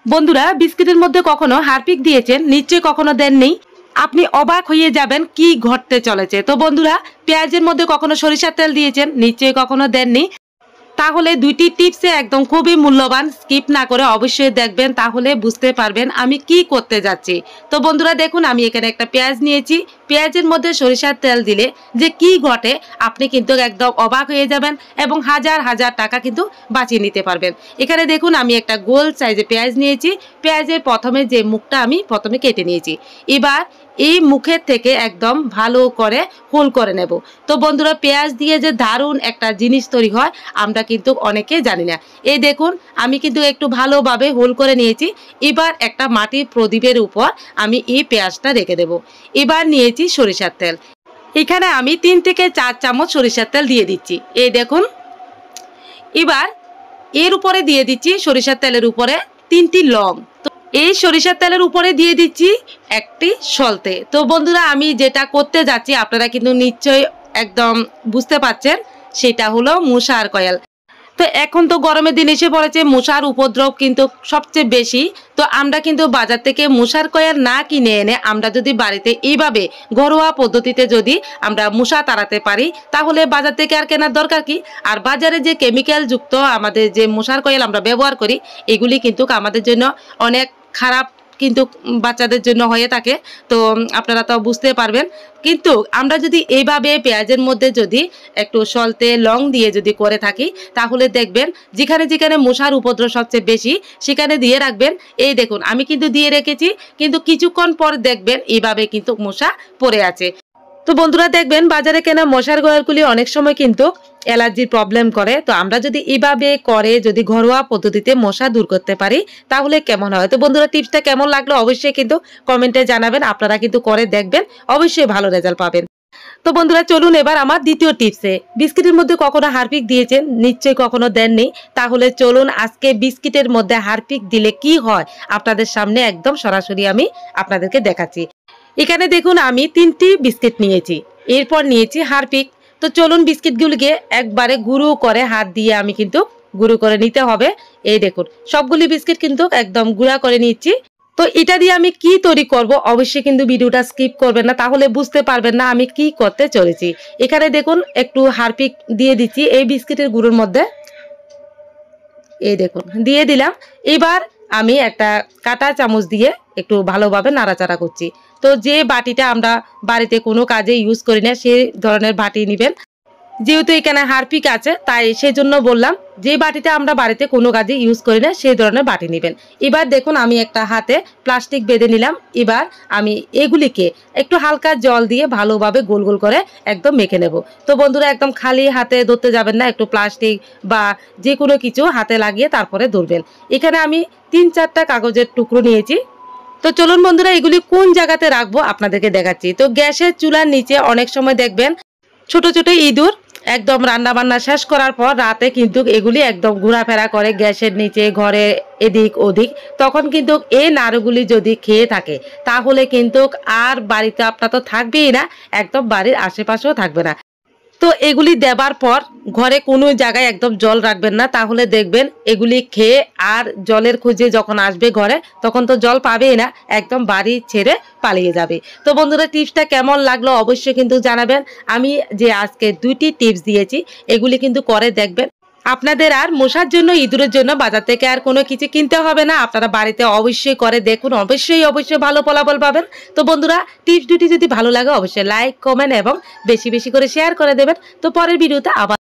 বন্ধুরা, বিস্কিটের মধ্যে কখনো হারপিক দিয়েছেন? নিশ্চয়ই কখনো দেননি। আপনি অবাক হয়ে যাবেন কি ঘটতে চলেছে। তো বন্ধুরা, পেঁয়াজের মধ্যে কখনো সরিষার তেল দিয়েছেন? নিশ্চয়ই কখনো দেননি। তাহলে দুইটি টিপসে একদম খুবই মূল্যবান, স্কিপ না করে অবশ্যই দেখবেন, তাহলে বুঝতে পারবেন আমি কি করতে যাচ্ছি। তো বন্ধুরা দেখুন, আমি এখানে একটা পেঁয়াজ নিয়েছি। পেঁয়াজের মধ্যে সরিষার তেল দিলে যে কি ঘটে আপনি কিন্তু একদম অবাক হয়ে যাবেন এবং হাজার হাজার টাকা কিন্তু বাঁচিয়ে নিতে পারবেন। এখানে দেখুন, আমি একটা গোল সাইজে পেঁয়াজ নিয়েছি। পেঁয়াজের প্রথমে যে মুখটা আমি প্রথমে কেটে নিয়েছি। এবার এই মুখের থেকে একদম ভালো করে হোল করে নেব। তো বন্ধুরা, পেঁয়াজ দিয়ে যে দারুণ একটা জিনিস তৈরি হয় আমরা কিন্তু অনেকে জানি না। এই দেখুন, আমি কিন্তু একটু ভালোভাবে হোল করে নিয়েছি। এবার একটা মাটির প্রদীপের উপর আমি এই পেঁয়াজটা রেখে দেব। এবার নিয়েছি সরিষার তেল। এখানে আমি 3 থেকে 4 চামচ সরিষার তেল দিয়ে দিচ্ছি। এই দেখুন, এবার এর উপরে দিয়ে দিচ্ছি সরিষার তেলের উপরে 3টি লং। এই সরিষার তেলের উপরে দিয়ে দিচ্ছি একটি সলতে। তো বন্ধুরা, আমি যেটা করতে যাচ্ছি আপনারা কিন্তু নিশ্চয়ই একদম বুঝতে পারছেন, সেটা হলো মশার কয়েল। তো এখন তো গরমের দিন এসে পড়েছে, মশার উপদ্রব কিন্তু সবচেয়ে বেশি। তো আমরা কিন্তু বাজার থেকে মশার কয়েল না কিনে এনে আমরা যদি বাড়িতে এইভাবে ঘরোয়া পদ্ধতিতে যদি আমরা মশা তাড়াতে পারি, তাহলে বাজার থেকে আর কেনার দরকার কি। আর বাজারে যে কেমিক্যাল যুক্ত আমাদের যে মশার কয়েল আমরা ব্যবহার করি, এগুলি কিন্তু আমাদের জন্য অনেক খারাপ, কিন্তু বাচ্চাদের জন্য হয়ে থাকে। তো আপনারা তো বুঝতে পারবেন। কিন্তু আমরা যদি এইভাবে পেঁয়াজের মধ্যে যদি একটু সলতে লং দিয়ে যদি করে থাকি, তাহলে দেখবেন যেখানে যেখানে মশার উপদ্রব সবচেয়ে বেশি সেখানে দিয়ে রাখবেন। এই দেখুন, আমি কিন্তু দিয়ে রেখেছি, কিন্তু কিছুক্ষণ পর দেখবেন এইভাবে কিন্তু মশা পড়ে আছে। তো বন্ধুরা দেখবেন, বাজারে কেনা মশার কয়েলগুলি অনেক সময় কিন্তু অ্যালার্জির প্রবলেম করে। তো আমরা যদি এইভাবে করে যদি ঘরোয়া পদ্ধতিতে মশা দূর করতে পারি, তাহলে কেমন হয়। তো বন্ধুরা, টিপসটা কেমন লাগলো অবশ্যই কিন্তু কমেন্টে জানাবেন। আপনারা কিন্তু করে দেখবেন, অবশ্যই ভালো রেজাল্ট পাবেন। তো বন্ধুরা চলুন এবার আমার দ্বিতীয় টিপসে। বিস্কিটের মধ্যে কখনো হারপিক দিয়েছেন? নিশ্চয়ই কখনো দেননি। তাহলে চলুন আজকে বিস্কিটের মধ্যে হারপিক দিলে কি হয় আপনাদের সামনে একদম সরাসরি আমি আপনাদেরকে দেখাচ্ছি। এখানে দেখুন, আমি 3টি বিস্কিট নিয়েছি, এরপর নিয়েছি হারপিক। তো চলুন বিস্কিটগুলিকে একবারে গুঁড়ো করে হাত দিয়ে আমি কিন্তু গুঁড়ো করে নিতে হবে। এই দেখুন, সবগুলি বিস্কিট কিন্তু একদম গুঁড়া করে নিচ্ছি। তো এটা দিয়ে আমি কি তৈরি করব অবশ্যই কিন্তু ভিডিওটা স্কিপ করবেন না, তাহলে বুঝতে পারবেন না আমি কি করতে চলেছি। এখানে দেখুন, একটু হারপিক দিয়ে দিচ্ছি এই বিস্কিটের গুঁড়োর মধ্যে। এই দেখুন, দিয়ে দিলাম। এবার আমি একটা কাঁটা চামচ দিয়ে একটু ভালোভাবে নাড়াচাড়া করছি। তো যে বাটিটা আমরা বাড়িতে কোনো কাজে ইউজ করি না সেই ধরনের বাটি নেবেন। যেহেতু এখানে হারপিক আছে তাই সেই জন্য বললাম, যে বাটিটা আমরা বাড়িতে কোনো কাজে ইউজ করি না সেই ধরনের বাটি নেবেন। এবার দেখুন, আমি একটা হাতে প্লাস্টিক বেঁধে নিলাম। এবার আমি এগুলিকে একটু হালকা জল দিয়ে ভালোভাবে গোল গোল করে একদম মেখে নেব। তো বন্ধুরা, একদম খালি হাতে ধরতে যাবেন না, একটু প্লাস্টিক বা যে কোনো কিছু হাতে লাগিয়ে তারপরে ধরবেন। এখানে আমি 3-4টা কাগজের টুকরো নিয়েছি। তো চলুন বন্ধুরা, এগুলি কোন জায়গাতে রাখবো আপনাদেরকে দেখাচ্ছি। তো গ্যাসের চুলার নিচে অনেক সময় দেখবেন ছোট ছোট ইঁদুর একদম রান্না বান্না শেষ করার পর রাতে কিন্তু এগুলি একদম ঘোরাফেরা করে গ্যাসের নিচে, ঘরে এদিক ওদিক। তখন কিন্তু এই নাড়ুগুলি যদি খেয়ে থাকে তাহলে কিন্তু আর বাড়িতে আপনার তো থাকবেই না, একদম বাড়ির আশেপাশেও থাকবে না। তো এগুলি দেবার পর ঘরে কোনো জায়গায় একদম জল রাখবেন না, তাহলে দেখবেন এগুলি খেয়ে আর জলের খোঁজে যখন আসবে ঘরে তখন তো জল পাবেই না, একদম বাড়ি ছেড়ে পালিয়ে যাবে। তো বন্ধুরা, টিপসটা কেমন লাগলো অবশ্যই কিন্তু জানাবেন। আমি যে আজকে 2টি টিপস দিয়েছি এগুলি কিন্তু করে দেখবেন, আপনাদের আর মশার জন্য ইঁদুরের জন্য বাজার থেকে আর কোনো কিছু কিনতে হবে না। আপনারা বাড়িতে অবশ্যই করে দেখুন, অবশ্যই ভালো ফলাফল পাবেন। তো বন্ধুরা, টিপস 2টি যদি ভালো লাগে অবশ্যই লাইক, কমেন্ট এবং বেশি বেশি করে শেয়ার করে দেবেন। তো পরের ভিডিওতে আবার